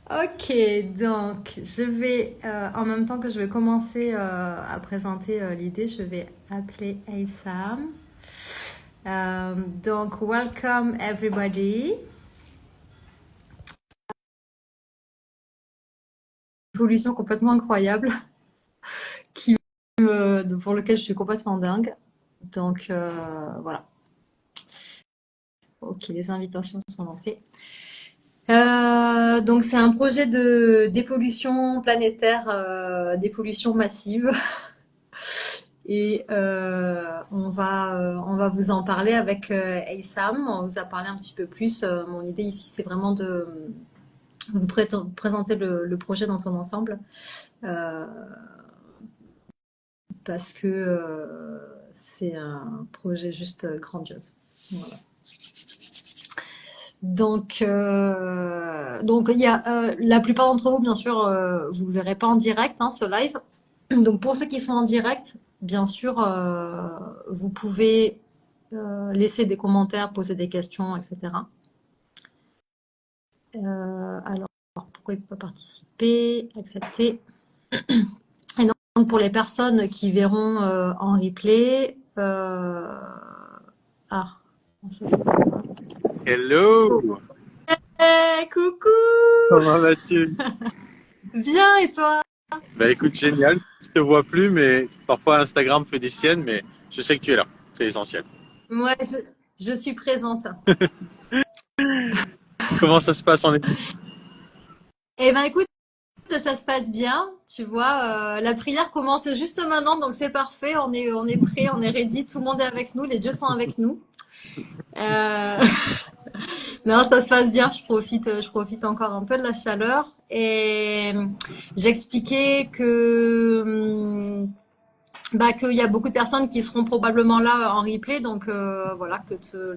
Ok, donc je vais, en même temps que je vais commencer à présenter l'idée, je vais appeler Aysam. Donc, welcome everybody. Évolution complètement incroyable pour lequel je suis complètement dingue. Donc, voilà. Ok, les invitations sont lancées. Donc, c'est un projet de dépollution planétaire, dépollution massive. Et on va vous en parler avec Aysam. On vous a parlé un petit peu plus. Mon idée ici, c'est vraiment de vous présenter le projet dans son ensemble euh, parce que c'est un projet juste grandiose. Voilà. Donc il y a la plupart d'entre vous, bien sûr, vous ne le verrez pas en direct, hein, ce live. Donc pour ceux qui sont en direct, bien sûr, vous pouvez laisser des commentaires, poser des questions, etc. Alors, pourquoi il ne peut pas participer? Accepter. Et donc pour les personnes qui verront en replay, ah, ça c'est pas moi. Hello! Hey, coucou! Comment vas-tu? Bien et toi? Bah écoute, génial. Je te vois plus, mais parfois Instagram fait des siennes, mais je sais que tu es là. C'est essentiel. Ouais, je suis présente. Comment ça se passe en Égypte? Eh ben écoute, ça se passe bien, tu vois. La prière commence juste maintenant, donc c'est parfait. On est prêt, on est ready. Tout le monde est avec nous, les dieux sont avec nous. Euh, Non, ça se passe bien. Je profite encore un peu de la chaleur. Et j'expliquais que bah, qu'il y a beaucoup de personnes qui seront probablement là en replay, donc voilà,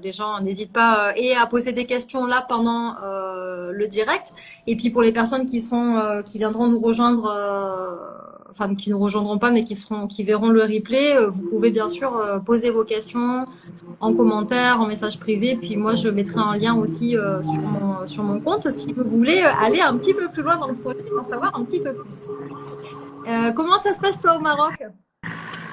les gens n'hésitent pas et à poser des questions là pendant le direct. Et puis pour les personnes qui viendront nous rejoindre, enfin qui nous rejoindront pas, mais qui verront le replay, vous pouvez bien sûr poser vos questions en commentaire, en message privé. Puis moi, je mettrai un lien aussi sur mon compte si vous voulez aller un petit peu plus loin dans le projet, en savoir un petit peu plus. Comment ça se passe toi au Maroc?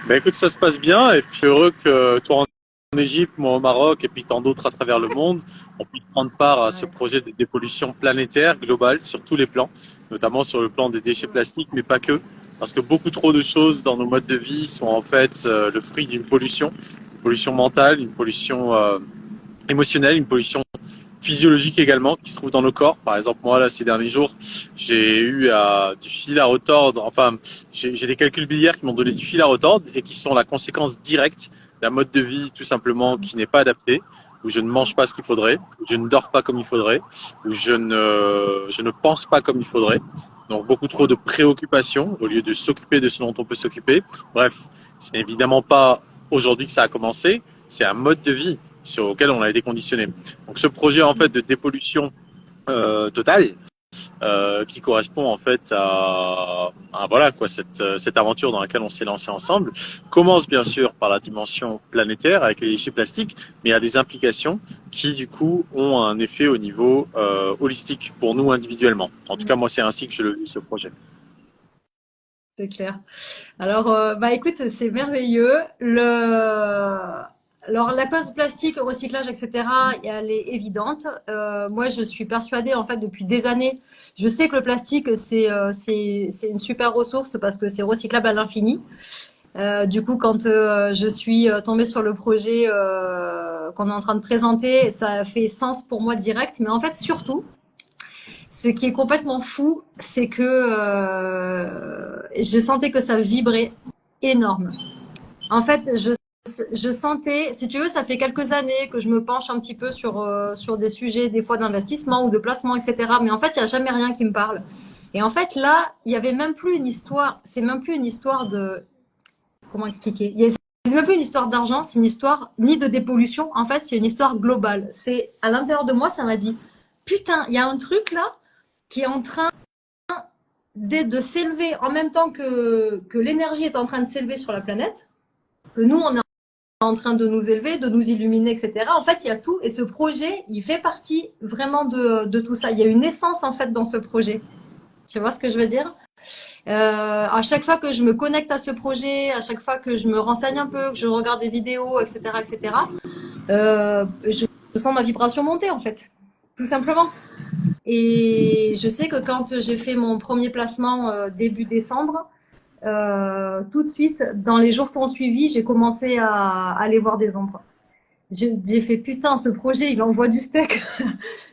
Bah écoute, ça se passe bien, et puis heureux que toi en Égypte, moi au Maroc, et puis tant d'autres à travers le monde, on puisse prendre part à ce Ouais. projet de dépollution planétaire globale sur tous les plans, notamment sur le plan des déchets plastiques, mais pas que, parce que beaucoup trop de choses dans nos modes de vie sont en fait le fruit d'une pollution, une pollution mentale, une pollution émotionnelle, une pollution physiologique également qui se trouve dans nos corps. Par exemple, moi, là, ces derniers jours, j'ai eu du fil à retordre. Enfin, j'ai des calculs biliaires qui m'ont donné du fil à retordre et qui sont la conséquence directe d'un mode de vie tout simplement qui n'est pas adapté, où je ne mange pas ce qu'il faudrait, où je ne dors pas comme il faudrait, où je ne pense pas comme il faudrait. Donc beaucoup trop de préoccupations au lieu de s'occuper de ce dont on peut s'occuper. Bref, c'est évidemment pas aujourd'hui que ça a commencé, c'est un mode de vie sur lequel on a été conditionné. Donc ce projet en fait de dépollution totale qui correspond en fait à voilà quoi cette aventure dans laquelle on s'est lancé ensemble commence bien sûr par la dimension planétaire avec les déchets plastiques, mais il y a des implications qui du coup ont un effet au niveau holistique pour nous individuellement. En tout cas moi c'est ainsi que je le vis ce projet. C'est clair. Alors, bah écoute, c'est merveilleux. Alors, la cause plastique, le recyclage, etc., elle est évidente. Moi, je suis persuadée, en fait, depuis des années. Je sais que le plastique, c'est une super ressource parce que c'est recyclable à l'infini. Du coup, quand je suis tombée sur le projet qu'on est en train de présenter, ça a fait sens pour moi direct. Mais en fait, surtout, ce qui est complètement fou, c'est que je sentais que ça vibrait énorme. En fait, je sentais, si tu veux, ça fait quelques années que je me penche un petit peu sur des sujets, des fois d'investissement ou de placement, etc. Mais en fait, il n'y a jamais rien qui me parle. Et en fait, là, il y avait même plus une histoire, c'est même plus une histoire de, comment expliquer? C'est même plus une histoire d'argent, c'est une histoire ni de dépollution. En fait, c'est une histoire globale. C'est à l'intérieur de moi, ça m'a dit, putain, il y a un truc là qui est en train de s'élever en même temps que l'énergie est en train de s'élever sur la planète, que nous, on est en train de nous élever, de nous illuminer, etc. En fait, il y a tout. Et ce projet, il fait partie vraiment de tout ça. Il y a une essence, en fait, dans ce projet. Tu vois ce que je veux dire? À chaque fois que je me connecte à ce projet, à chaque fois que je me renseigne un peu, que je regarde des vidéos, etc., etc., je sens ma vibration monter, en fait. Tout simplement. Et je sais que quand j'ai fait mon premier placement début décembre, tout de suite, dans les jours qui ont suivi, j'ai commencé à aller voir des ombres. J'ai fait putain, ce projet, il envoie du steak.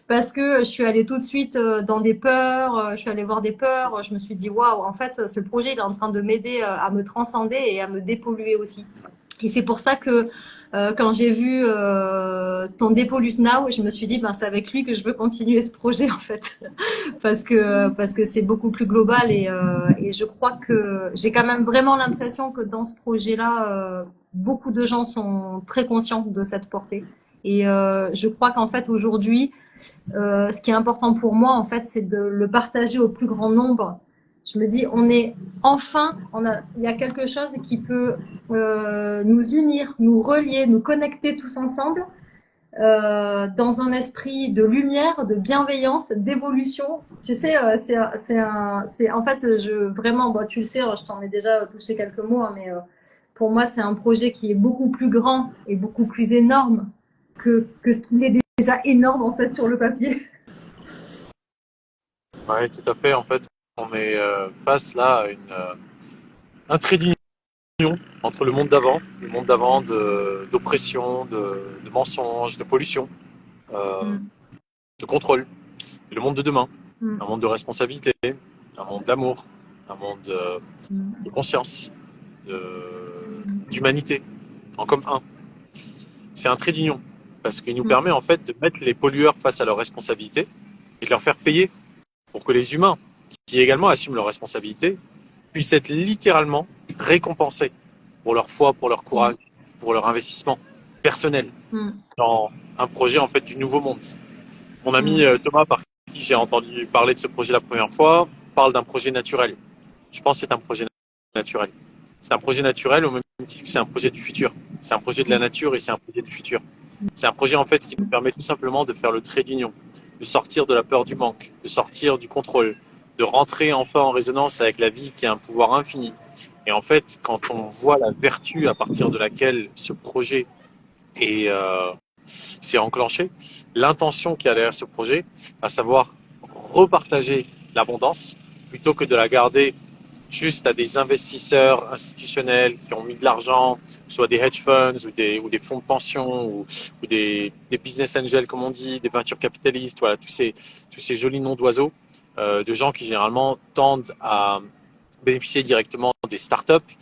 Parce que je suis allée tout de suite dans des peurs, je suis allée voir des peurs, je me suis dit waouh, en fait, ce projet, il est en train de m'aider à me transcender et à me dépolluer aussi. Et c'est pour ça que quand j'ai vu ton Depollute Now, je me suis dit ben c'est avec lui que je veux continuer ce projet en fait, parce que c'est beaucoup plus global et je crois que j'ai quand même vraiment l'impression que dans ce projet-là, beaucoup de gens sont très conscients de cette portée. Et je crois qu'en fait aujourd'hui, ce qui est important pour moi en fait, c'est de le partager au plus grand nombre. Je me dis, on est enfin, il y a quelque chose qui peut nous unir, nous relier, nous connecter tous ensemble dans un esprit de lumière, de bienveillance, d'évolution. Tu sais, c'est en fait, vraiment, bon, tu le sais, je t'en ai déjà touché quelques mots, hein, mais pour moi, c'est un projet qui est beaucoup plus grand et beaucoup plus énorme que ce qu'il est déjà énorme en fait sur le papier. Ouais, tout à fait. En fait, on est face là à un trait d'union entre le monde d'avant d'oppression, de mensonges, de pollution, euh, Mm, de contrôle, et le monde de demain, un mm, monde de responsabilité, un monde d'amour, un monde de mm, conscience, d'humanité, en comme un. C'est un trait d'union parce qu'il nous mm, permet en fait de mettre les pollueurs face à leurs responsabilités et de leur faire payer pour que les humains, qui également assument leurs responsabilités, puissent être littéralement récompensés pour leur foi, pour leur courage, pour leur investissement personnel mm, dans un projet en fait du nouveau monde. Mon ami mm, Thomas, par qui j'ai entendu parler de ce projet la première fois, parle d'un projet naturel. Je pense que c'est un projet naturel. C'est un projet naturel au même titre que c'est un projet du futur. C'est un projet de la mm, nature et c'est un projet du futur. C'est un projet en fait qui nous permet tout simplement de faire le trait d'union, de sortir de la peur du manque, de sortir du contrôle, de rentrer enfin en résonance avec la vie qui a un pouvoir infini. Et en fait, quand on voit la vertu à partir de laquelle ce projet est, s'est enclenché, l'intention qu'il y a derrière ce projet, à savoir repartager l'abondance plutôt que de la garder juste à des investisseurs institutionnels qui ont mis de l'argent, soit des hedge funds ou des fonds de pension ou des business angels, comme on dit, des ventures capitalistes, voilà, tous ces jolis noms d'oiseaux, de gens qui généralement tendent à bénéficier directement des startups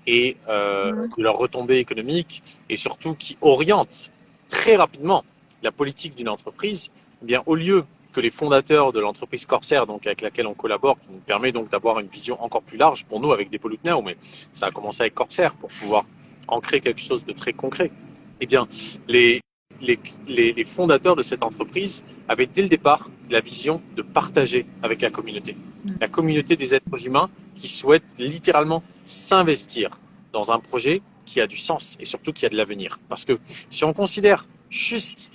et de leurs retombées économiques et surtout qui orientent très rapidement la politique d'une entreprise, eh bien, au lieu que les fondateurs de l'entreprise Corsair, donc avec laquelle on collabore, qui nous permet donc d'avoir une vision encore plus large pour nous avec des Pollute Now, mais ça a commencé avec Corsair pour pouvoir ancrer quelque chose de très concret. Eh bien, les, les, les fondateurs de cette entreprise avaient dès le départ la vision de partager avec la communauté des êtres humains qui souhaitent littéralement s'investir dans un projet qui a du sens et surtout qui a de l'avenir. Parce que si on considère juste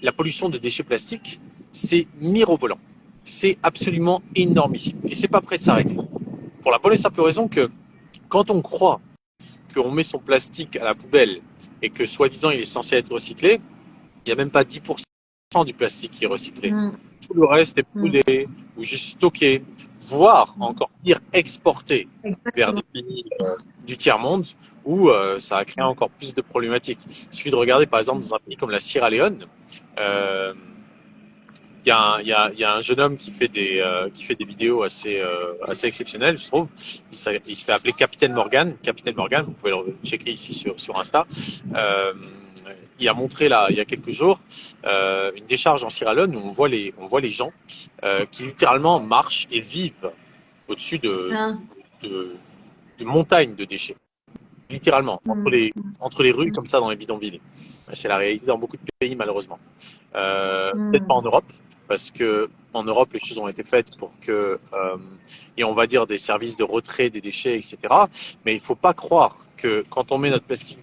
la pollution de déchets plastiques, c'est mirobolant. C'est absolument énormissime. Et c'est pas prêt de s'arrêter. Pour la bonne et simple raison que quand on croit qu'on met son plastique à la poubelle et que soi-disant il est censé être recyclé, il n'y a même pas 10% du plastique qui est recyclé. mm, Tout le reste est mm. brûlé ou juste stocké, voire encore pire exporté vers des Exactement. pays du tiers-monde où ça a créé encore plus de problématiques. Il suffit de regarder par exemple dans un pays comme la Sierra Leone, euh, il y a un jeune homme qui fait des vidéos assez exceptionnelles, je trouve. Il se fait appeler Capitaine Morgan. Capitaine Morgan, vous pouvez le checker ici sur Insta. Euh, il a montré là, il y a quelques jours, une décharge en Sierra Leone où on voit les gens qui littéralement marchent et vivent au-dessus Hein, de, de montagnes de déchets, littéralement, mm, entre les rues comme ça dans les bidonvilles. C'est la réalité dans beaucoup de pays malheureusement. Peut-être pas en mm, Europe, parce que en Europe les choses ont été faites pour que et on va dire des services de retrait des déchets, etc. Mais il faut pas croire que quand on met notre plastique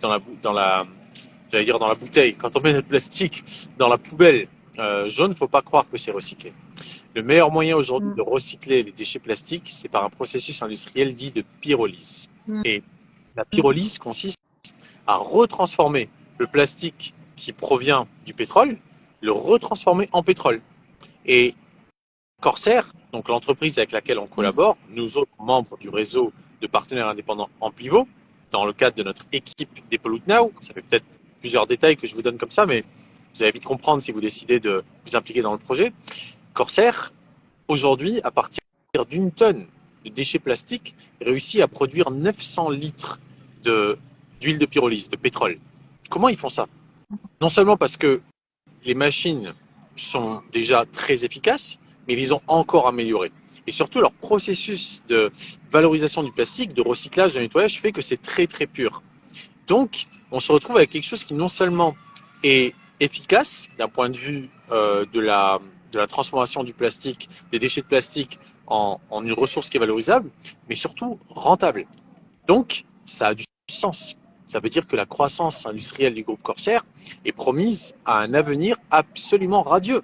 j'allais dire dans la bouteille, quand on met notre plastique dans la poubelle jaune, faut pas croire que c'est recyclé. Le meilleur moyen aujourd'hui de recycler les déchets plastiques, c'est par un processus industriel dit de pyrolyse. Et la pyrolyse consiste à retransformer le plastique qui provient du pétrole, le retransformer en pétrole. Et Corsair, donc l'entreprise avec laquelle on collabore, nous autres membres du réseau de partenaires indépendants Amplivo, dans le cadre de notre équipe des Pollute Now, ça fait peut-être plusieurs détails que je vous donne comme ça, mais vous allez vite comprendre si vous décidez de vous impliquer dans le projet. Corsair, aujourd'hui, à partir d'une tonne de déchets plastiques, réussit à produire 900 litres d'huile de pyrolyse, de pétrole. Comment ils font ça? Non seulement parce que les machines sont déjà très efficaces, mais ils les ont encore améliorées. Et surtout, leur processus de valorisation du plastique, de recyclage, de nettoyage fait que c'est très très pur. Donc, on se retrouve avec quelque chose qui non seulement est efficace d'un point de vue de la transformation du plastique, des déchets de plastique en une ressource qui est valorisable, mais surtout rentable. Donc, ça a du sens. Ça veut dire que la croissance industrielle du groupe Corsair est promise à un avenir absolument radieux.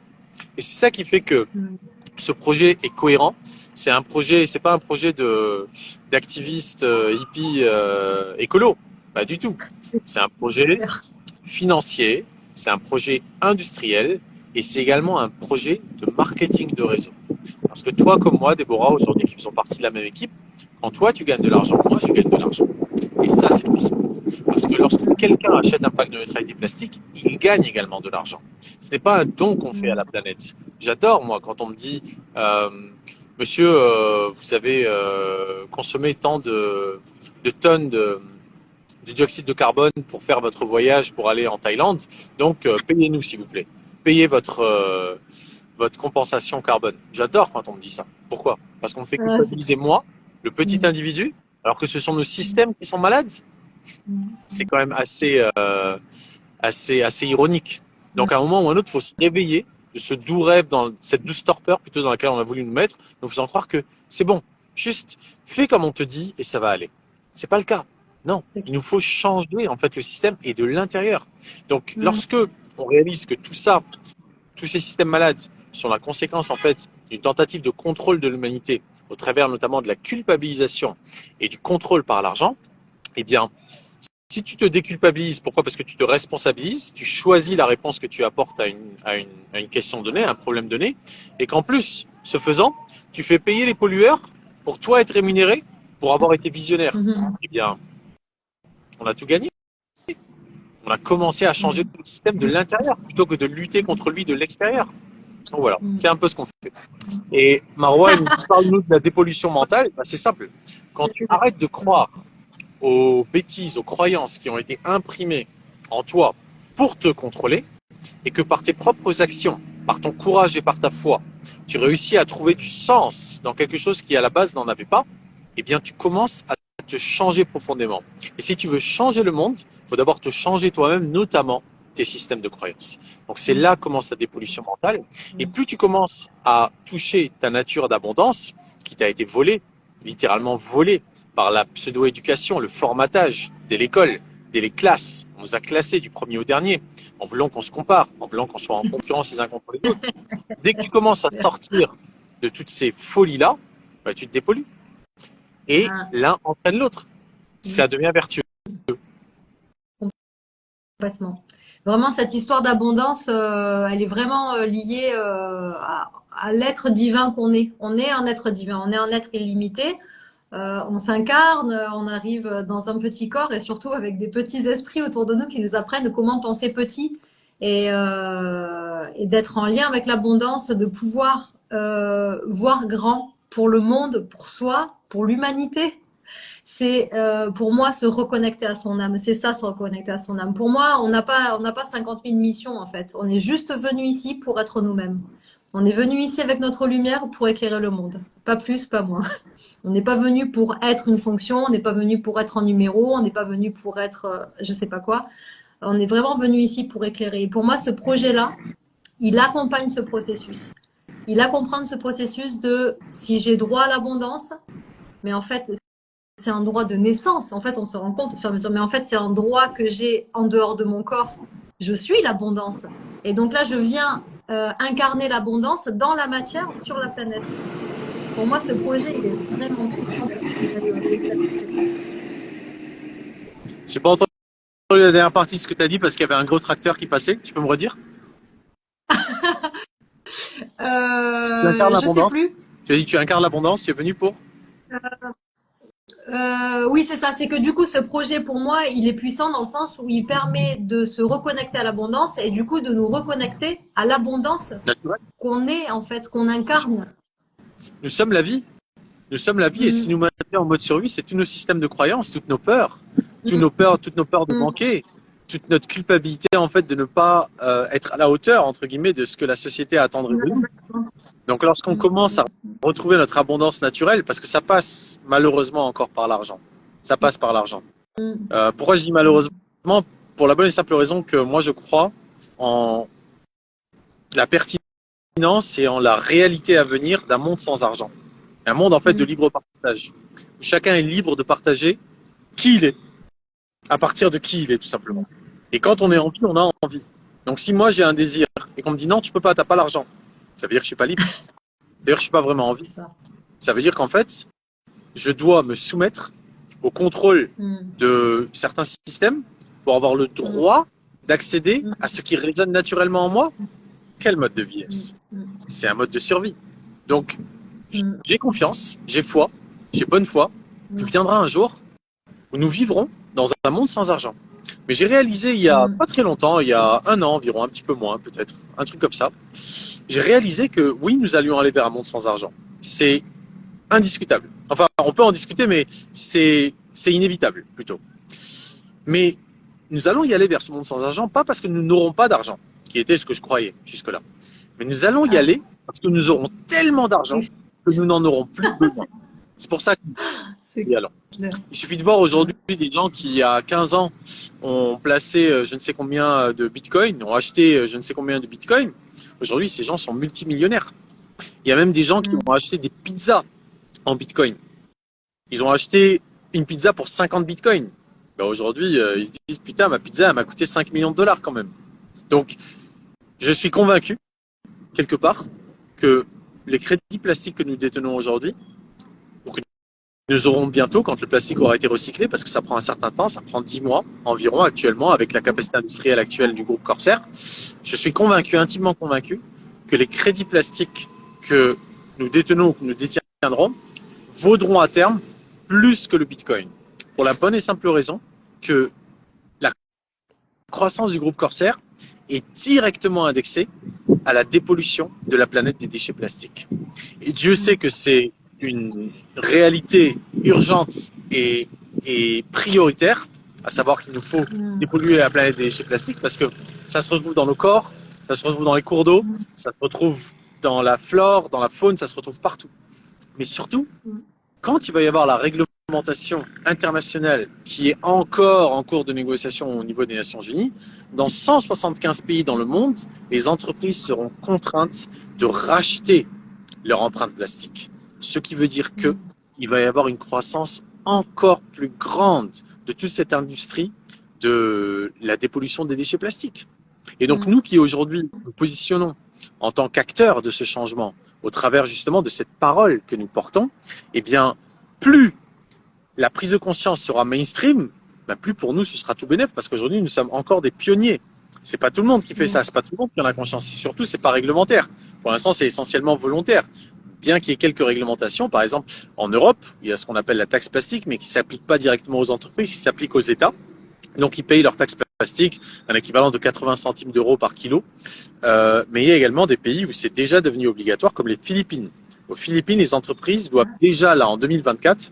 Et c'est ça qui fait que ce projet est cohérent. C'est un projet, c'est pas un projet d'activistes hippies écolo, pas du tout. C'est un projet financier, c'est un projet industriel et c'est également un projet de marketing de réseau. Parce que toi comme moi, Déborah, aujourd'hui qui faisons partie de la même équipe, quand toi tu gagnes de l'argent, moi je gagne de l'argent. Et ça c'est puissant. Parce que lorsque quelqu'un achète un pack de neutralité plastique, il gagne également de l'argent. Ce n'est pas un don qu'on fait à la planète. J'adore, moi, quand on me dit Monsieur, vous avez consommé tant de tonnes de dioxyde de carbone pour faire votre voyage pour aller en Thaïlande, donc payez-nous s'il vous plaît. Payez votre compensation carbone. J'adore quand on me dit ça. Pourquoi? Parce qu'on me fait culpabiliser moi, le petit individu, alors que ce sont nos systèmes qui sont malades. C'est quand même assez ironique. Donc à un moment ou à un autre, il faut se réveiller de ce doux rêve, dans cette douce torpeur plutôt dans laquelle on a voulu nous mettre, nous faisant croire que c'est bon, juste fais comme on te dit et ça va aller. C'est pas le cas. Non, il nous faut changer en fait le système et de l'intérieur. Donc lorsque on réalise que tout ça, tous ces systèmes malades sont la conséquence en fait d'une tentative de contrôle de l'humanité au travers notamment de la culpabilisation et du contrôle par l'argent, eh bien, si tu te déculpabilises, pourquoi? Parce que tu te responsabilises, tu choisis la réponse que tu apportes à une question donnée, à un problème donné, et qu'en plus, ce faisant, tu fais payer les pollueurs pour toi être rémunéré pour avoir été visionnaire. Eh bien, on a tout gagné. On a commencé à changer le système de l'intérieur plutôt que de lutter contre lui de l'extérieur. Donc voilà, c'est un peu ce qu'on fait. Et Marois, parle-nous de la dépollution mentale. Ben, c'est simple. Quand tu arrêtes de croire aux bêtises, aux croyances qui ont été imprimées en toi pour te contrôler, et que par tes propres actions, par ton courage et par ta foi, tu réussis à trouver du sens dans quelque chose qui à la base n'en avait pas, eh bien tu commences à te changer profondément. Et si tu veux changer le monde, il faut d'abord te changer toi-même, notamment tes systèmes de croyances. Donc c'est là que commence la dépollution mentale. Et plus tu commences à toucher ta nature d'abondance, qui t'a été volée, littéralement volée, par la pseudo-éducation, le formatage de l'école, des classes. On nous a classés du premier au dernier, en voulant qu'on se compare, en voulant qu'on soit en concurrence les uns contre les autres. Dès que tu commences à sortir de toutes ces folies-là, bah, tu te dépollues. Et l'un entraîne l'autre. Ça devient vertueux. Complètement. Vraiment, cette histoire d'abondance, elle est vraiment liée à l'être divin qu'on est. On est un être divin, on est un être illimité. On s'incarne, on arrive dans un petit corps et surtout avec des petits esprits autour de nous qui nous apprennent comment penser petit et d'être en lien avec l'abondance, de pouvoir voir grand pour le monde, pour soi, pour l'humanité. C'est pour moi se reconnecter à son âme. C'est ça, se reconnecter à son âme. Pour moi, on n'a pas 50 000 missions en fait. On est juste venu ici pour être nous-mêmes. On est venu ici avec notre lumière pour éclairer le monde. Pas plus, pas moins. On n'est pas venu pour être une fonction, on n'est pas venu pour être un numéro, on n'est pas venu pour être je sais pas quoi. On est vraiment venu ici pour éclairer. Et pour moi, ce projet-là, il accompagne ce processus. Il accompagne ce processus de si j'ai droit à l'abondance, mais en fait, c'est un droit de naissance. En fait, on se rend compte au fur et à mesure. Mais en fait, c'est un droit que j'ai en dehors de mon corps. Je suis l'abondance. Et donc là, je viens incarner l'abondance dans la matière sur la planète. Pour moi, ce projet, il est vraiment puissant parce qu'il a exagéré. J'ai pas entendu la dernière partie de ce que tu as dit parce qu'il y avait un gros tracteur qui passait. Tu peux me redire? Tu incarnes Je sais l'abondance. plus. Tu as dit que tu incarnes l'abondance. Tu es venu pour? Oui, c'est ça. C'est que du coup, ce projet, pour moi, il est puissant dans le sens où il permet de se reconnecter à l'abondance et du coup de nous reconnecter à l'abondance Naturel. qu'on est, en fait, qu'on incarne. Nous sommes la vie. Nous sommes la vie et ce qui Mm, nous maintient en mode survie, c'est tous nos systèmes de croyances, mm, toutes nos peurs de mm. manquer, toute notre culpabilité en fait de ne pas être à la hauteur entre guillemets de ce que la société attendrait de nous. Exactement. Donc lorsqu'on Mm, commence à mm, retrouver notre abondance naturelle, parce que ça passe malheureusement encore par l'argent, ça passe par l'argent. mm, Pourquoi je dis malheureusement? Pour la bonne et simple raison que moi je crois en la pertinence et en la réalité à venir d'un monde sans argent. Un monde en fait de mm, libre partage. Où chacun est libre de partager qui il est, à partir de qui il est tout simplement. mm, Et quand on est mm. en vie, on a envie. Donc si moi j'ai un désir et qu'on me dit non, tu peux pas, t'as pas l'argent, ça veut dire que je suis pas libre. Ça veut dire que je suis pas vraiment en C'est vie. ça. Ça veut dire qu'en fait, je dois me soumettre au contrôle Mm, de certains systèmes pour avoir le mm, droit d'accéder mm, à ce qui résonne naturellement en moi. Quel mode de vie mm, est-ce? mm, C'est un mode de survie. Donc mm, j'ai confiance, j'ai foi, j'ai bonne foi qu'il mm, viendra un jour où nous vivrons dans un monde sans argent. Mais j'ai réalisé il y a mm, pas très longtemps, il y a un an environ, un petit peu moins peut-être, un truc comme ça, j'ai réalisé que oui, nous allions aller vers un monde sans argent. C'est indiscutable. Enfin, on peut en discuter, mais c'est inévitable plutôt. Mais nous allons y aller vers ce monde sans argent, pas parce que nous n'aurons pas d'argent, qui était ce que je croyais jusque-là. Mais nous allons y Ah, aller parce que nous aurons tellement d'argent c'est que nous n'en aurons plus besoin. c'est- C'est pour ça que c'est nous y allons. clair. Il suffit de voir Ouais. aujourd'hui des gens qui, il y a 15 ans, ont placé je ne sais combien de bitcoins, ont acheté je ne sais combien de bitcoins. Aujourd'hui, ces gens sont multimillionnaires. Il y a même des gens qui Mm, ont acheté des pizzas en bitcoin. Ils ont acheté une pizza pour 50 bitcoins. Ben aujourd'hui, ils se disent, putain, ma pizza, elle m'a coûté 5 millions de dollars quand même. Donc, je suis convaincu, quelque part, que les crédits plastiques que nous détenons aujourd'hui, ou que nous aurons bientôt quand le plastique aura été recyclé, parce que ça prend un certain temps, ça prend 10 mois environ actuellement, avec la capacité industrielle actuelle du groupe Corsair. Je suis convaincu, intimement convaincu, que les crédits plastiques que nous détenons ou que nous détiendrons vaudront à terme plus que le Bitcoin. Pour la bonne et simple raison que la croissance du groupe Corsair est directement indexée à la dépollution de la planète des déchets plastiques. Et Dieu sait mm, que c'est une réalité urgente et prioritaire, à savoir qu'il nous faut mm, dépolluer la planète des déchets plastiques parce que ça se retrouve dans nos corps, ça se retrouve dans les cours d'eau, mm, ça se retrouve dans la flore, dans la faune, ça se retrouve partout. Mais surtout, mm. quand il va y avoir la réglementation internationale qui est encore en cours de négociation au niveau des Nations Unies, dans 175 pays dans le monde, les entreprises seront contraintes de racheter leur empreinte plastique. Ce qui veut dire que il va y avoir une croissance encore plus grande de toute cette industrie de la dépollution des déchets plastiques. Et donc Mm, nous qui aujourd'hui nous positionnons en tant qu'acteurs de ce changement au travers justement de cette parole que nous portons, eh bien plus la prise de conscience sera mainstream, ben plus pour nous ce sera tout bénef parce qu'aujourd'hui nous sommes encore des pionniers. C'est pas tout le monde qui fait mm, ça, c'est pas tout le monde qui en a conscience. Et surtout, c'est pas réglementaire. Pour l'instant, c'est essentiellement volontaire. Bien qu'il y ait quelques réglementations, par exemple en Europe, il y a ce qu'on appelle la taxe plastique, mais qui s'applique pas directement aux entreprises, qui s'applique aux États. Donc, ils payent leur taxe plastique, un équivalent de 80 centimes d'euros par kilo. Mais il y a également des pays où c'est déjà devenu obligatoire, comme les Philippines. Aux Philippines, les entreprises doivent déjà, là, en 2024,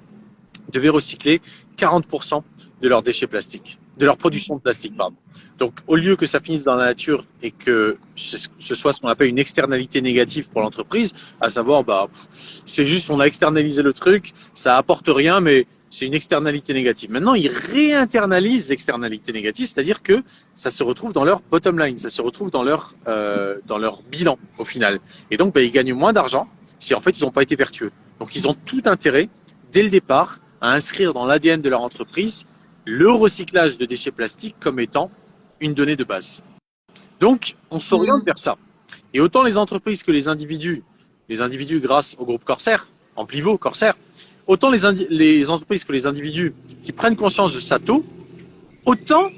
devaient recycler 40% de leurs déchets plastiques, de leur production de plastique, pardon. Donc, au lieu que ça finisse dans la nature et que ce soit ce qu'on appelle une externalité négative pour l'entreprise, à savoir, bah, c'est juste, on a externalisé le truc, ça apporte rien, mais c'est une externalité négative. Maintenant, ils réinternalisent l'externalité négative, c'est-à-dire que ça se retrouve dans leur bottom line, ça se retrouve dans leur bilan au final. Et donc, bah, ils gagnent moins d'argent si en fait ils n'ont pas été vertueux. Donc, ils ont tout intérêt dès le départ à inscrire dans l'ADN de leur entreprise le recyclage de déchets plastiques comme étant une donnée de base. Donc, on s'oriente vers ça. Et autant les entreprises que les individus grâce au groupe Corsair, Amplivo, Corsair, autant les entreprises que les individus qui prennent conscience de ça tôt, autant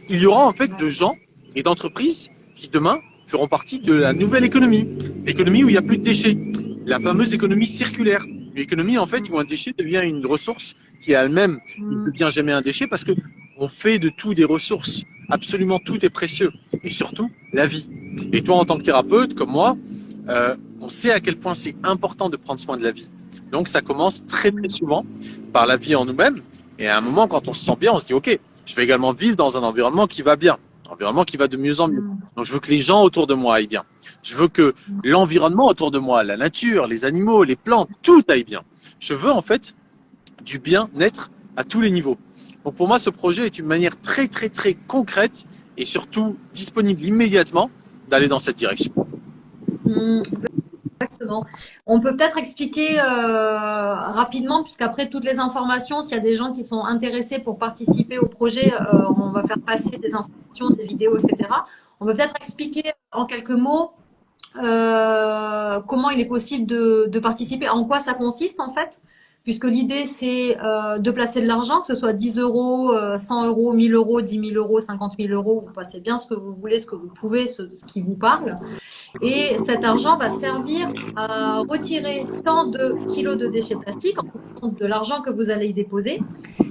il y aura en fait de gens et d'entreprises qui demain feront partie de la nouvelle économie, l'économie où il n'y a plus de déchets, la fameuse économie circulaire, une économie en fait où un déchet devient une ressource qui elle-même ne devient jamais un déchet parce que on fait de tout des ressources, absolument tout est précieux et surtout la vie. Et toi en tant que thérapeute comme moi, on sait à quel point c'est important de prendre soin de la vie. Donc ça commence très très souvent par la vie en nous-mêmes et à un moment quand on se sent bien, on se dit ok, je vais également vivre dans un environnement qui va bien, un environnement qui va de mieux en mieux. Donc je veux que les gens autour de moi aillent bien. Je veux que l'environnement autour de moi, la nature, les animaux, les plantes, tout aille bien. Je veux en fait du bien-être à tous les niveaux. Donc pour moi, ce projet est une manière très très très concrète et surtout disponible immédiatement d'aller dans cette direction. Exactement. On peut peut-être expliquer rapidement, puisqu'après toutes les informations, s'il y a des gens qui sont intéressés pour participer au projet, on va faire passer des informations, des vidéos, etc. On peut peut-être expliquer en quelques mots comment il est possible de participer, en quoi ça consiste en fait, puisque l'idée c'est de placer de l'argent, que ce soit 10 euros, 100 euros, 1000 euros, 10 000 euros, 50 000 euros, vous passez bien ce que vous voulez, ce que vous pouvez, ce qui vous parle. Et cet argent va servir à retirer tant de kilos de déchets plastiques en fonction de l'argent que vous allez y déposer.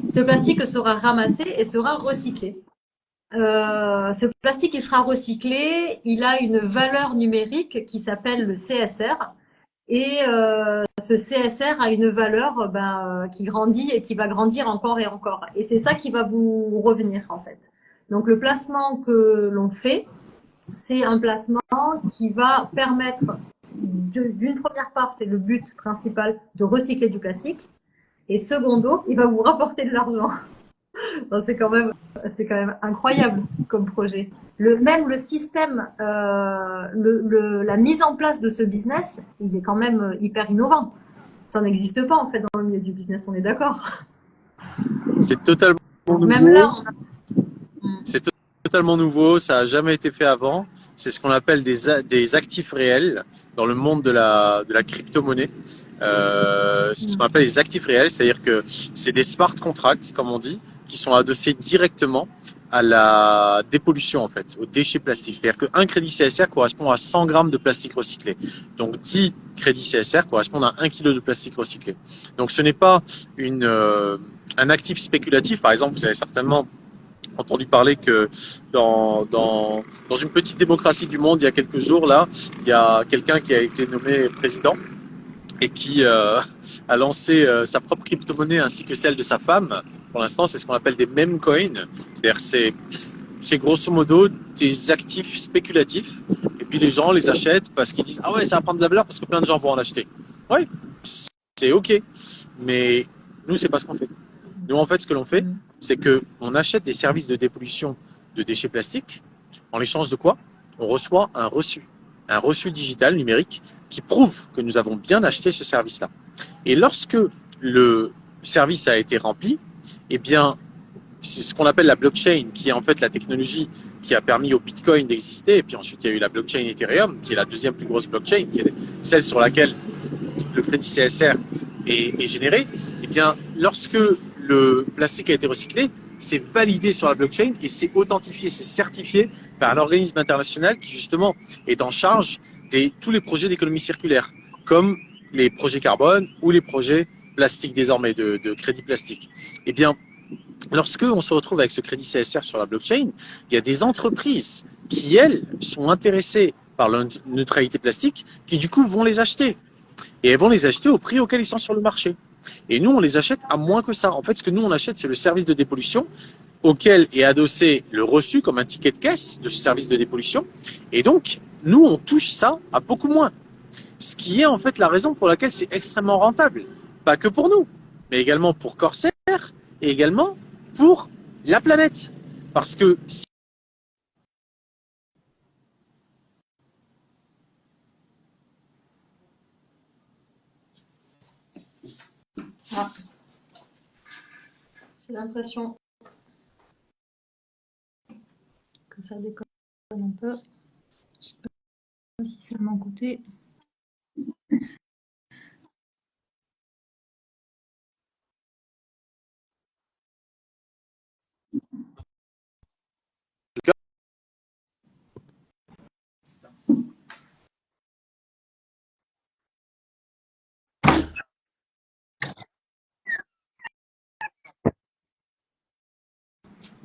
Ce plastique sera ramassé et sera recyclé. Ce plastique qui sera recyclé, il a une valeur numérique qui s'appelle le CSR. Et ce CSR a une valeur qui grandit et qui va grandir encore et encore. Et c'est ça qui va vous revenir en fait. Donc le placement que l'on fait, c'est un placement qui va permettre, d'une première part, c'est le but principal, de recycler du plastique. Et secondo, il va vous rapporter de l'argent. C'est quand même incroyable comme projet. Même le système, la mise en place de ce business, il est quand même hyper innovant. Ça n'existe pas en fait dans le milieu du business, on est d'accord. C'est totalement Donc même là, nouveau. C'est totalement nouveau, ça n'a jamais été fait avant. C'est ce qu'on appelle des actifs réels dans le monde de la crypto-monnaie. C'est ce qu'on appelle les actifs réels, c'est-à-dire que c'est des smart contracts, comme on dit, qui sont adossés directement à la dépollution, en fait, aux déchets plastiques. C'est-à-dire qu'un crédit CSR correspond à 100 grammes de plastique recyclé. Donc 10 crédits CSR correspondent à 1 kilo de plastique recyclé. Donc ce n'est pas un actif spéculatif. Par exemple, vous avez certainement entendu parler que dans une petite démocratie du monde, il y a quelques jours, là, il y a quelqu'un qui a été nommé président et qui a lancé sa propre crypto-monnaie ainsi que celle de sa femme. Pour l'instant, c'est ce qu'on appelle des meme coins. C'est-à-dire c'est grosso modo des actifs spéculatifs. Et puis les gens les achètent parce qu'ils disent ah ouais, ça va prendre de la valeur parce que plein de gens vont en acheter. Ouais, c'est ok. Mais nous, c'est pas ce qu'on fait. Nous, en fait, ce que l'on fait, c'est qu'on achète des services de dépollution de déchets plastiques. En échange de quoi? On reçoit un reçu digital numérique qui prouve que nous avons bien acheté ce service-là. Et lorsque le service a été rempli, eh bien, c'est ce qu'on appelle la blockchain, qui est en fait la technologie qui a permis au Bitcoin d'exister. Et puis ensuite, il y a eu la blockchain Ethereum, qui est la deuxième plus grosse blockchain, qui est celle sur laquelle le crédit CSR est généré. Eh bien, lorsque le plastique a été recyclé, c'est validé sur la blockchain et c'est authentifié, c'est certifié par un organisme international qui justement est en charge de tous les projets d'économie circulaire, comme les projets carbone ou les projets plastique désormais, de crédit plastique. Eh bien, lorsque on se retrouve avec ce crédit CSR sur la blockchain, il y a des entreprises qui, elles, sont intéressées par la neutralité plastique, qui du coup vont les acheter. Et elles vont les acheter au prix auquel ils sont sur le marché. Et nous, on les achète à moins que ça. En fait, ce que nous, on achète, c'est le service de dépollution auquel est adossé le reçu comme un ticket de caisse de ce service de dépollution. Et donc, nous, on touche ça à beaucoup moins. Ce qui est en fait la raison pour laquelle c'est extrêmement rentable. Pas que pour nous, mais également pour Corsair et également pour la planète. Parce que Ah. l'impression que ça déconne un peu. Je sais pas si c'est de mon côté.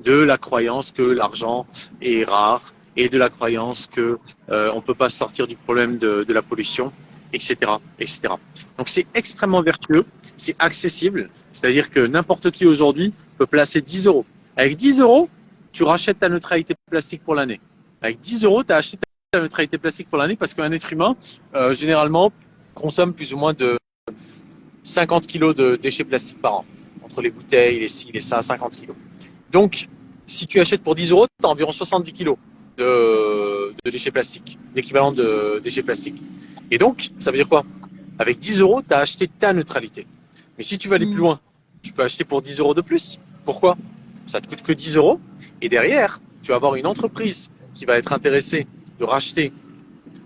De la croyance que l'argent est rare et de la croyance que on peut pas sortir du problème de la pollution, etc., etc. Donc c'est extrêmement vertueux, c'est accessible, c'est-à-dire que n'importe qui aujourd'hui peut placer 10 euros. Avec 10 euros, tu rachètes ta neutralité plastique pour l'année. Avec 10 euros, tu as acheté ta neutralité plastique pour l'année parce qu'un être humain, généralement, consomme plus ou moins de 50 kilos de déchets plastiques par an. Entre les bouteilles, les ci, les ça, 50 kilos. Donc, si tu achètes pour 10 euros, tu as environ 70 kilos de déchets plastiques, d'équivalent de déchets plastiques. Et donc, ça veut dire quoi? Avec 10 euros, tu as acheté ta neutralité. Mais si tu veux aller plus loin, tu peux acheter pour 10 euros de plus. Pourquoi? Ça te coûte que 10 euros. Et derrière, tu vas avoir une entreprise qui va être intéressée de racheter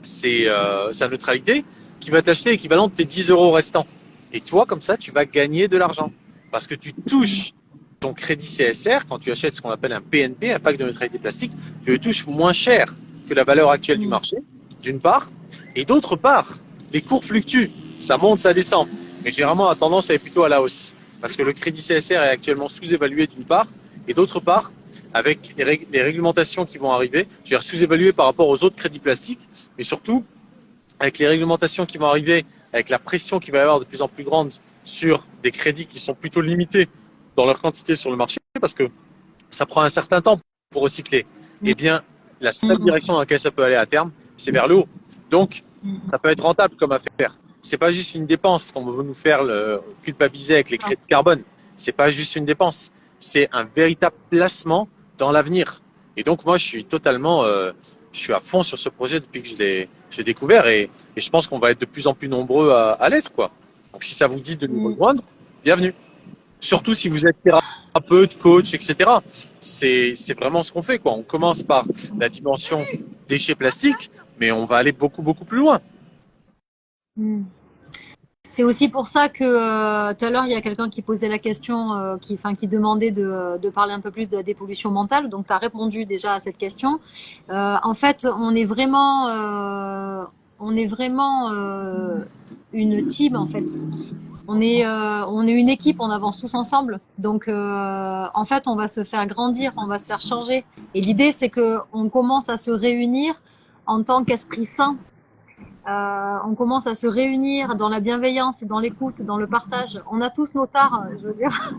sa neutralité, qui va t'acheter l'équivalent de tes 10 euros restants. Et toi, comme ça, tu vas gagner de l'argent. Parce que tu touches ton crédit CSR, quand tu achètes ce qu'on appelle un PNP, un pack de neutralité plastique, tu le touches moins cher que la valeur actuelle du marché, d'une part. Et d'autre part, les cours fluctuent. Ça monte, ça descend. Mais généralement, la tendance est plutôt à la hausse. Parce que le crédit CSR est actuellement sous-évalué d'une part. Et d'autre part, avec les réglementations qui vont arriver, je veux dire sous-évalué par rapport aux autres crédits plastiques, mais surtout avec les réglementations qui vont arriver, avec la pression qui va y avoir de plus en plus grande sur des crédits qui sont plutôt limités dans leur quantité sur le marché, parce que ça prend un certain temps pour recycler. Eh bien, la seule direction dans laquelle ça peut aller à terme, c'est vers le haut. Donc, ça peut être rentable comme affaire. C'est pas juste une dépense qu'on veut nous faire culpabiliser avec les crédits de carbone. C'est pas juste une dépense. C'est un véritable placement dans l'avenir. Et donc, moi, je suis totalement, je suis à fond sur ce projet depuis que je l'ai découvert et je pense qu'on va être de plus en plus nombreux à l'être, quoi. Donc, si ça vous dit de nous rejoindre, bienvenue. Surtout si vous êtes thérapeute, coach, etc. C'est vraiment ce qu'on fait, quoi. On commence par la dimension déchets plastiques, mais on va aller beaucoup, beaucoup plus loin. C'est aussi pour ça que tout à l'heure, il y a quelqu'un qui posait la question, qui demandait de parler un peu plus de la dépollution mentale. Donc, tu as répondu déjà à cette question. En fait, on est vraiment une team, en fait. On est une équipe, on avance tous ensemble. Donc, en fait, on va se faire grandir, on va se faire changer. Et l'idée, c'est que on commence à se réunir en tant qu'esprit sain. On commence à se réunir dans la bienveillance et dans l'écoute, dans le partage. On a tous nos tares, je veux dire,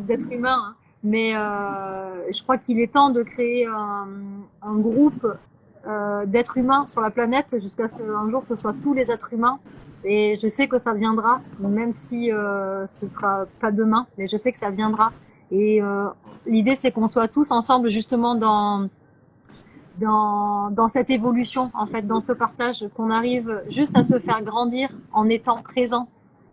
d'être humain. Hein. Mais je crois qu'il est temps de créer un groupe d'êtres humains sur la planète jusqu'à ce qu'un jour ce soit tous les êtres humains. Et je sais que ça viendra, même si ce sera pas demain, mais je sais que ça viendra. Et l'idée, c'est qu'on soit tous ensemble justement dans cette évolution, en fait, dans ce partage, qu'on arrive juste à se faire grandir en étant présent.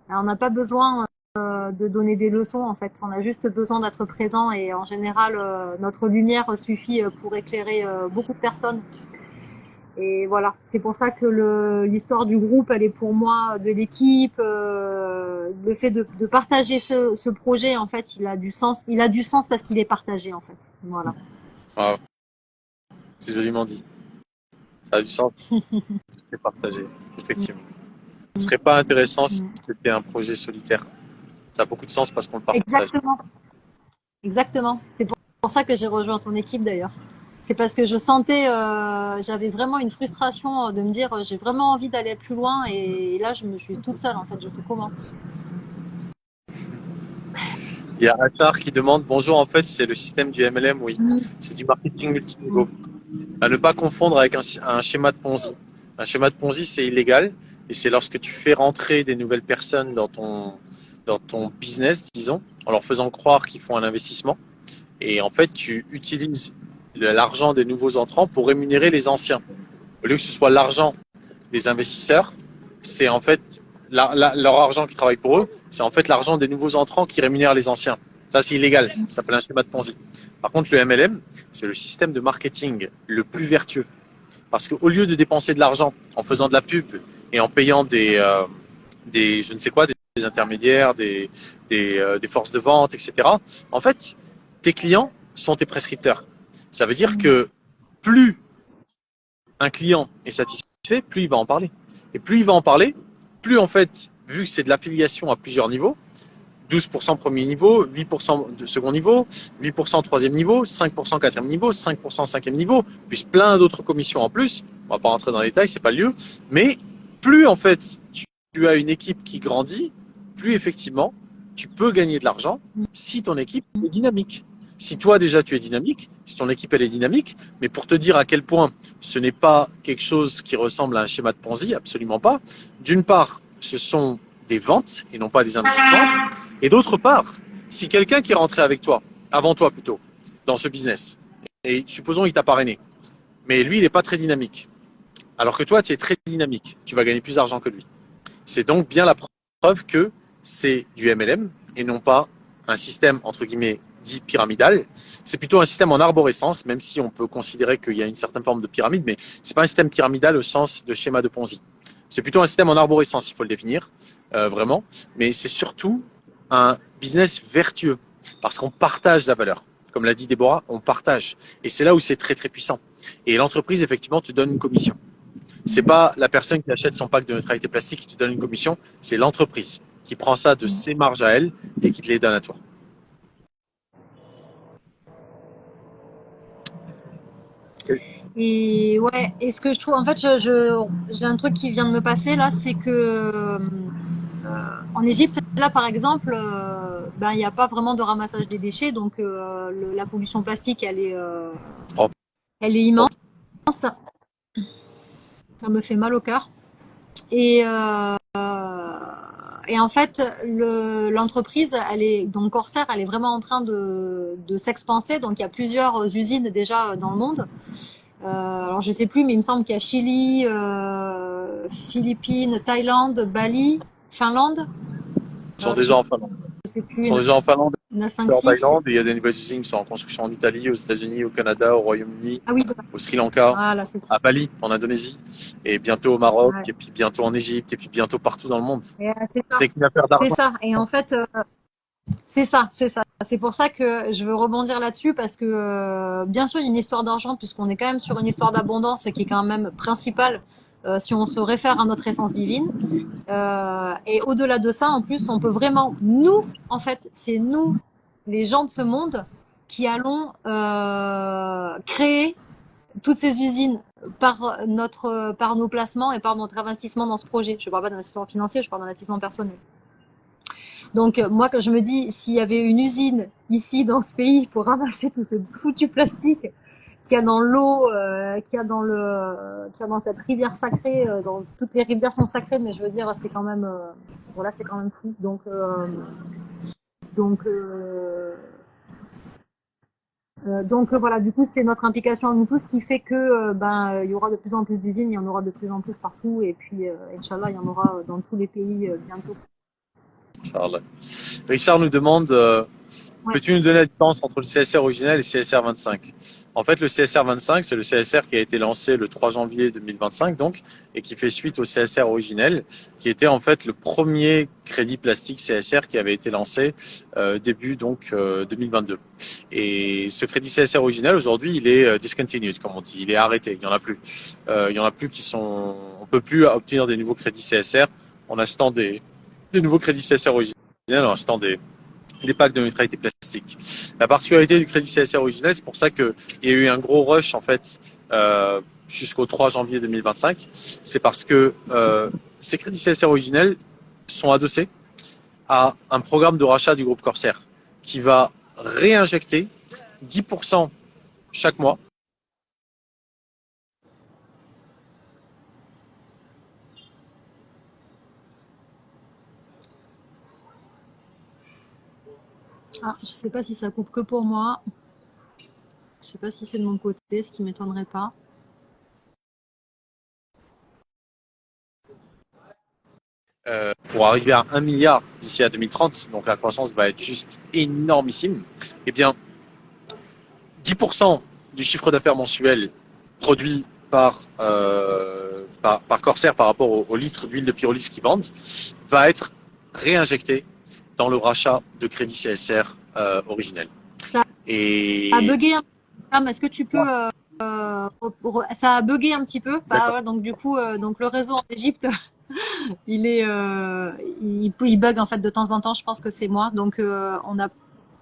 Alors, on n'a pas besoin de donner des leçons, en fait. On a juste besoin d'être présent et en général, notre lumière suffit pour éclairer beaucoup de personnes. Et voilà, c'est pour ça que l'histoire du groupe, elle est pour moi de l'équipe. Le fait de partager ce projet, en fait, il a du sens. Il a du sens parce qu'il est partagé, en fait. Voilà. Wow. C'est joliment dit. Ça a du sens. C'est partagé, effectivement. Ce serait pas intéressant si c'était un projet solitaire. Ça a beaucoup de sens parce qu'on le partage. Exactement. Exactement. C'est pour ça que j'ai rejoint ton équipe d'ailleurs. C'est parce que je sentais, j'avais vraiment une frustration de me dire, j'ai vraiment envie d'aller plus loin et là, je suis toute seule en fait. Je fais comment? Il y a Achar qui demande bonjour, en fait, c'est le système du MLM, oui. C'est du marketing multiniveau. À ne pas confondre avec un schéma de Ponzi. Un schéma de Ponzi, c'est illégal et c'est lorsque tu fais rentrer des nouvelles personnes dans ton business, disons, en leur faisant croire qu'ils font un investissement. Et en fait, tu utilises l'argent des nouveaux entrants pour rémunérer les anciens. Au lieu que ce soit l'argent des investisseurs, c'est en fait leur argent qui travaille pour eux, c'est en fait l'argent des nouveaux entrants qui rémunèrent les anciens. Ça, c'est illégal. Ça s'appelle un schéma de Ponzi. Par contre, le MLM, c'est le système de marketing le plus vertueux. Parce qu'au lieu de dépenser de l'argent en faisant de la pub et en payant je ne sais quoi, des intermédiaires, des forces de vente, etc., en fait, tes clients sont tes prescripteurs. Ça veut dire que plus un client est satisfait, plus il va en parler. Et plus il va en parler, plus en fait, vu que c'est de l'affiliation à plusieurs niveaux, 12% premier niveau, 8% de second niveau, 8% troisième niveau, 5% quatrième niveau, 5% cinquième niveau, puis plein d'autres commissions en plus. On va pas rentrer dans les détails, c'est pas le lieu. Mais plus en fait tu as une équipe qui grandit, plus effectivement tu peux gagner de l'argent si ton équipe est dynamique. Si toi déjà tu es dynamique, si ton équipe elle est dynamique, mais pour te dire à quel point ce n'est pas quelque chose qui ressemble à un schéma de Ponzi, absolument pas. D'une part, ce sont des ventes et non pas des investissements. Et d'autre part, si quelqu'un qui est rentré avec toi, avant toi plutôt, dans ce business, et supposons il t'a parrainé, mais lui il n'est pas très dynamique, alors que toi tu es très dynamique, tu vas gagner plus d'argent que lui. C'est donc bien la preuve que c'est du MLM et non pas un système entre guillemets dit pyramidal. C'est plutôt un système en arborescence, même si on peut considérer qu'il y a une certaine forme de pyramide, mais c'est pas un système pyramidal au sens de schéma de Ponzi. C'est plutôt un système en arborescence, il faut le définir vraiment, mais c'est surtout un business vertueux parce qu'on partage la valeur. Comme l'a dit Déborah, on partage. Et c'est là où c'est très très puissant. Et l'entreprise, effectivement, te donne une commission. C'est pas la personne qui achète son pack de neutralité plastique qui te donne une commission, c'est l'entreprise qui prend ça de ses marges à elle et qui te les donne à toi. Et ouais, et ce que je trouve, en fait, j'ai un truc qui vient de me passer là, c'est que en Égypte, là par exemple, ben il n'y a pas vraiment de ramassage des déchets, donc la pollution plastique, Propre, elle est immense. propre. Ça me fait mal au cœur. Et et en fait, l'entreprise, elle est donc Corsair, elle est vraiment en train de s'expanser. Donc il y a plusieurs usines déjà dans le monde. Alors je sais plus, mais il me semble qu'il y a Chili, Philippines, Thaïlande, Bali, Finlande. Ils sont Je déjà en Finlande. sais plus, Ils sont déjà en Finlande, il y en a cinq en six. Thaïlande, et il y a des nouvelles usines qui sont en construction en Italie, aux États-Unis, au Canada, au Royaume-Uni, Ah oui, au Sri Lanka, voilà, c'est ça. à Bali, en Indonésie, et bientôt au Maroc, Ouais. et puis bientôt en Égypte, et puis bientôt partout dans le monde. Et, c'est ça. C'est qu'une affaire C'est d'argent. ça. Et en fait, c'est ça, c'est ça. C'est pour ça que je veux rebondir là-dessus parce que bien sûr il y a une histoire d'argent puisqu'on est quand même sur une histoire d'abondance qui est quand même principale si on se réfère à notre essence divine. Et au-delà de ça, en plus, on peut vraiment, nous, en fait, c'est nous, les gens de ce monde, qui allons créer toutes ces usines par nos placements et par notre investissement dans ce projet. Je ne parle pas d'investissement financier, je parle d'investissement personnel. Donc moi, quand je me dis, s'il y avait une usine ici dans ce pays pour ramasser tout ce foutu plastique qu'il y a dans l'eau, qu'il y a dans cette rivière sacrée, dans toutes les rivières sont sacrées, mais je veux dire, c'est quand même, voilà, c'est quand même fou. Donc, voilà, du coup, c'est notre implication à nous tous qui fait que il y aura de plus en plus d'usines, il y en aura de plus en plus partout, et puis, Inch'Allah, il y en aura dans tous les pays bientôt. Charles. Richard nous demande Ouais. peux-tu nous donner la différence entre le CSR originel et le CSR 25? En fait, le CSR 25, c'est le CSR qui a été lancé le 3 janvier 2025, donc, et qui fait suite au CSR originel, qui était en fait le premier crédit plastique CSR qui avait été lancé début 2022. Et ce crédit CSR originel, aujourd'hui, il est discontinued, comme on dit, il est arrêté, il y en a plus. Il y en a plus qui sont, on peut plus obtenir des nouveaux crédits CSR en achetant des nouveaux crédits CSR originels, en achetant des packs de neutralité plastique. La particularité du crédit CSR originel, c'est pour ça qu'il y a eu un gros rush en fait jusqu'au 3 janvier 2025. C'est parce que ces crédits CSR originels sont adossés à un programme de rachat du groupe Corsair qui va réinjecter 10% chaque mois. Ah, je sais pas si ça coupe que pour moi. Je sais pas si c'est de mon côté, ce qui m'étonnerait pas. pour arriver à 1 milliard d'ici à 2030, donc la croissance va être juste énormissime, eh bien, 10% du chiffre d'affaires mensuel produit par Corsair par rapport au litre d'huile de pyrolyse qu'ils vendent va être réinjecté dans le rachat de crédits CSR originels. Ça Et a bugué un peu. Est-ce que tu peux ça a bugué un petit peu. Bah, d'accord. voilà, donc du coup, donc le réseau en Égypte, il est, il bug en fait de temps en temps. Je pense que c'est moi. Donc on a,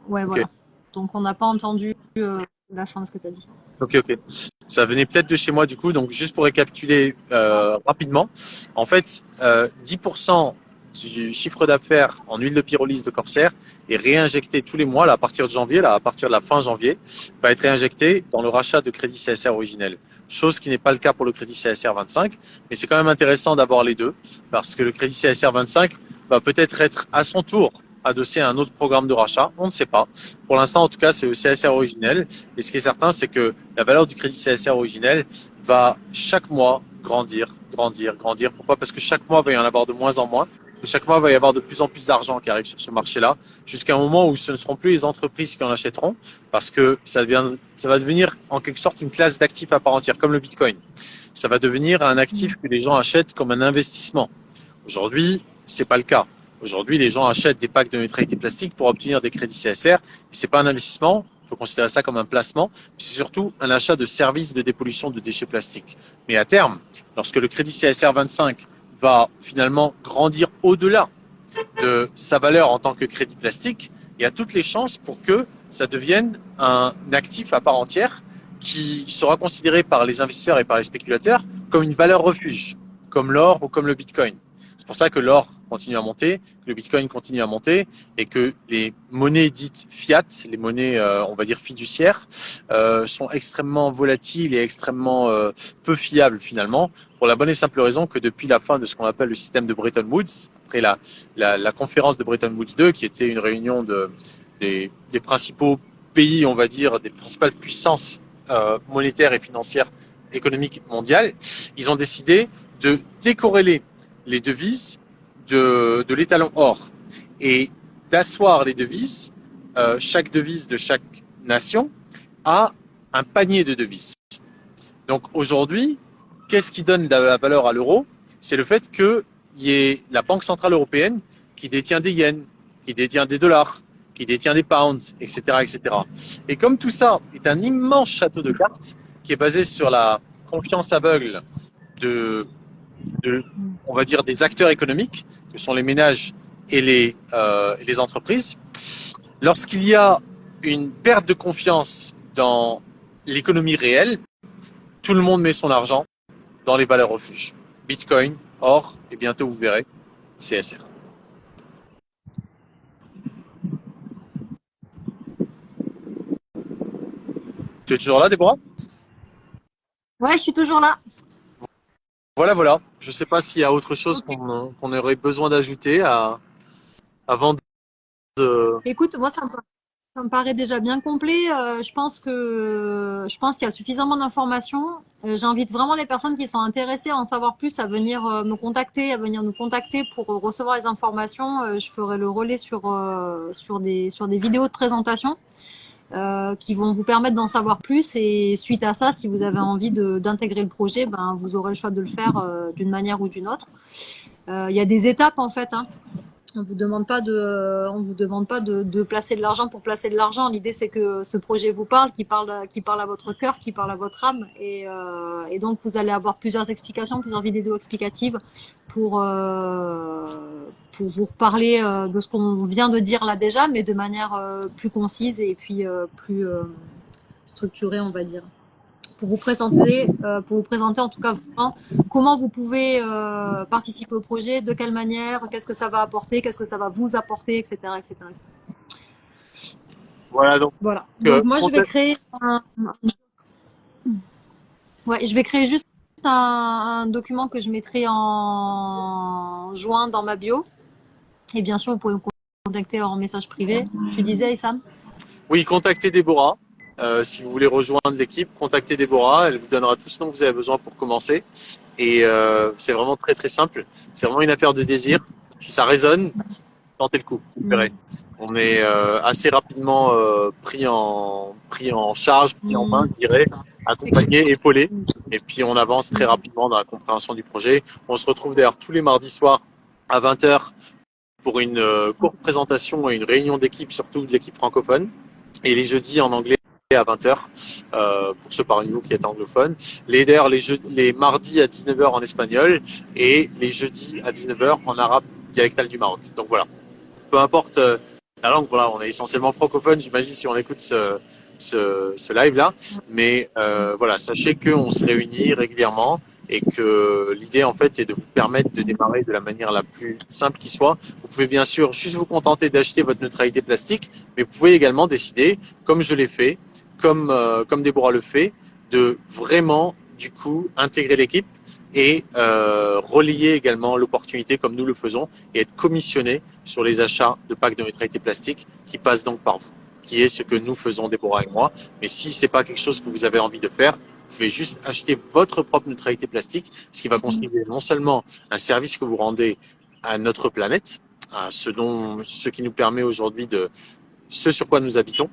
ouais Ok, voilà. Donc on n'a pas entendu la fin de ce que tu as dit. ok. Ça venait peut-être de chez moi du coup. Donc juste pour récapituler rapidement, en fait, 10% du chiffre d'affaires en huile de pyrolyse de Corsair est réinjecté tous les mois, là, à partir de janvier, là, à partir de la fin janvier, va être réinjecté dans le rachat de crédit CSR originel. Chose qui n'est pas le cas pour le crédit CSR 25, mais c'est quand même intéressant d'avoir les deux, parce que le crédit CSR 25 va peut-être être à son tour adossé à un autre programme de rachat, on ne sait pas. Pour l'instant, en tout cas, c'est le CSR originel. Et ce qui est certain, c'est que la valeur du crédit CSR originel va chaque mois grandir. Pourquoi? Parce que chaque mois, il va y en avoir de moins en moins. Et chaque mois, il va y avoir de plus en plus d'argent qui arrive sur ce marché-là, jusqu'à un moment où ce ne seront plus les entreprises qui en achèteront, parce que ça va devenir en quelque sorte une classe d'actifs à part entière, comme le Bitcoin. Ça va devenir un actif que les gens achètent comme un investissement. Aujourd'hui, c'est pas le cas. Aujourd'hui, les gens achètent des packs de neutralité plastique pour obtenir des crédits CSR. C'est pas un investissement. Il faut considérer ça comme un placement. C'est surtout un achat de services de dépollution de déchets plastiques. Mais à terme, lorsque le crédit CSR 25 va finalement grandir au-delà de sa valeur en tant que crédit plastique, il y a toutes les chances pour que ça devienne un actif à part entière qui sera considéré par les investisseurs et par les spéculateurs comme une valeur refuge, comme l'or ou comme le Bitcoin. C'est pour ça que l'or continue à monter, que le Bitcoin continue à monter et que les monnaies dites fiat, les monnaies on va dire fiduciaires, sont extrêmement volatiles et extrêmement peu fiables finalement, pour la bonne et simple raison que depuis la fin de ce qu'on appelle le système de Bretton Woods, après la conférence de Bretton Woods 2, qui était une réunion des principaux pays, on va dire, des principales puissances monétaires et financières économiques mondiales, ils ont décidé de décorréler les devises de l'étalon or et d'asseoir les devises, chaque devise de chaque nation a un panier de devises. Donc aujourd'hui, qu'est-ce qui donne la valeur à l'euro? C'est le fait qu'il y ait la Banque Centrale Européenne qui détient des yens, qui détient des dollars, qui détient des pounds, etc., etc. Et comme tout ça est un immense château de cartes qui est basé sur la confiance aveugle de on va dire, des acteurs économiques, que sont les ménages et les entreprises, lorsqu'il y a une perte de confiance dans l'économie réelle, tout le monde met son argent dans les valeurs refuges. Bitcoin, or, et bientôt vous verrez, CSR. Tu es toujours là, Déborah? Ouais, je suis toujours là. Voilà. Je ne sais pas s'il y a autre chose Ok. qu'on aurait besoin d'ajouter avant de... Écoute, moi, ça me paraît déjà bien complet. Je pense qu'il y a suffisamment d'informations. J'invite vraiment les personnes qui sont intéressées à en savoir plus à venir me contacter, à venir nous contacter pour recevoir les informations. Je ferai le relais sur des vidéos de présentation qui vont vous permettre d'en savoir plus. Et suite à ça, si vous avez envie d'intégrer le projet, ben, vous aurez le choix de le faire d'une manière ou d'une autre. Il y a des étapes en fait, hein. On vous demande pas de placer de l'argent pour placer de l'argent. L'idée, c'est que ce projet vous parle, qui parle à votre cœur, qui parle à votre âme. Et donc, vous allez avoir plusieurs explications, plusieurs vidéos explicatives pour vous reparler de ce qu'on vient de dire là déjà, mais de manière plus concise et puis plus structurée, on va dire. Pour vous présenter en tout cas vraiment comment vous pouvez participer au projet, de quelle manière, qu'est-ce que ça va apporter, qu'est-ce que ça va vous apporter, etc., etc. Voilà, donc, Voilà. Donc moi je vais créer juste un document que je mettrai en joint dans ma bio. Et bien sûr, vous pouvez me contacter en message privé. Tu disais, Issam? oui, contactez Déborah. Si vous voulez rejoindre l'équipe, contactez Déborah. Elle vous donnera tout ce dont vous avez besoin pour commencer. Et c'est vraiment très très simple. C'est vraiment une affaire de désir. Si ça résonne, tentez le coup, vous Mm. verrez. On est assez rapidement pris en charge, pris en main, Mm. je dirais, C'est clair. accompagné, épaulé. Mm. Et puis on avance très Mm. rapidement dans la compréhension du projet. On se retrouve d'ailleurs tous les mardis soirs à 20h pour une courte présentation et une réunion d'équipe, surtout de l'équipe francophone. Et les jeudis en anglais à 20h pour ceux parmi vous qui êtes anglophones. D'ailleurs, les mardis à 19h en espagnol et les jeudis à 19h en arabe dialectal du Maroc. Donc voilà, peu importe la langue, voilà, on est essentiellement francophone, j'imagine, si on écoute ce live-là. Mais voilà, sachez qu'on se réunit régulièrement et que l'idée, en fait, est de vous permettre de démarrer de la manière la plus simple qui soit. Vous pouvez bien sûr juste vous contenter d'acheter votre neutralité plastique, mais vous pouvez également décider, comme je l'ai fait, comme Déborah le fait, de vraiment, du coup, intégrer l'équipe et relayer également l'opportunité, comme nous le faisons, et être commissionné sur les achats de packs de neutralité plastique qui passent donc par vous, qui est ce que nous faisons, Déborah et moi. Mais si c'est pas quelque chose que vous avez envie de faire, vous pouvez juste acheter votre propre neutralité plastique, ce qui va constituer non seulement un service que vous rendez à notre planète, à ce qui nous permet aujourd'hui de ce sur quoi nous habitons,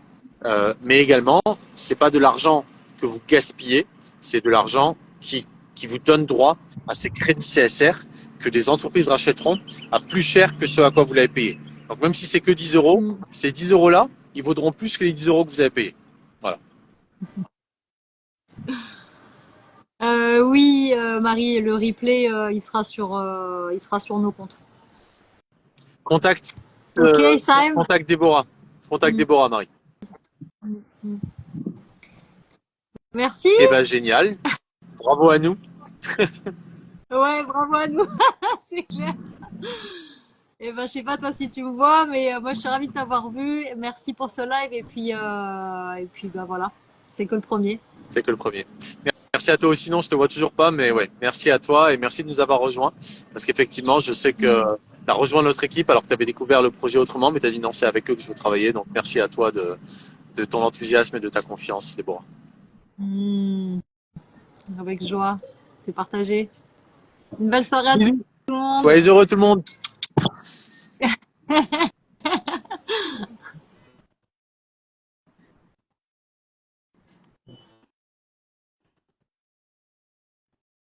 mais également, c'est pas de l'argent que vous gaspillez, c'est de l'argent qui vous donne droit à ces crédits CSR que des entreprises rachèteront à plus cher que ce à quoi vous l'avez payé. Donc même si c'est que 10 euros, Mm. ces 10 euros-là, ils vaudront plus que les 10 euros que vous avez payés. Voilà. Oui, Marie, le replay, il sera sur nos comptes. Contact, Ok, Simon. contact Déborah. Contact Mm. Déborah, Marie. Mm. Merci. Eh ben génial. Bravo à nous. Ouais, bravo à nous. C'est clair. Et ben, je sais pas toi si tu me vois, mais moi je suis ravie de t'avoir vu. Merci pour ce live et puis bah voilà, c'est que le premier. C'est que le premier. Merci à toi aussi. Non, je te vois toujours pas, mais ouais, merci à toi et merci de nous avoir rejoints. Parce qu'effectivement, je sais que Mm. tu as rejoint notre équipe alors que tu avais découvert le projet autrement, mais tu as dit non, c'est avec eux que je veux travailler. Donc merci à toi de ton enthousiasme et de ta confiance, Déborah. Mm. Avec joie, c'est partagé. Une belle soirée à tout Bisous. le monde. Soyez heureux tout le monde.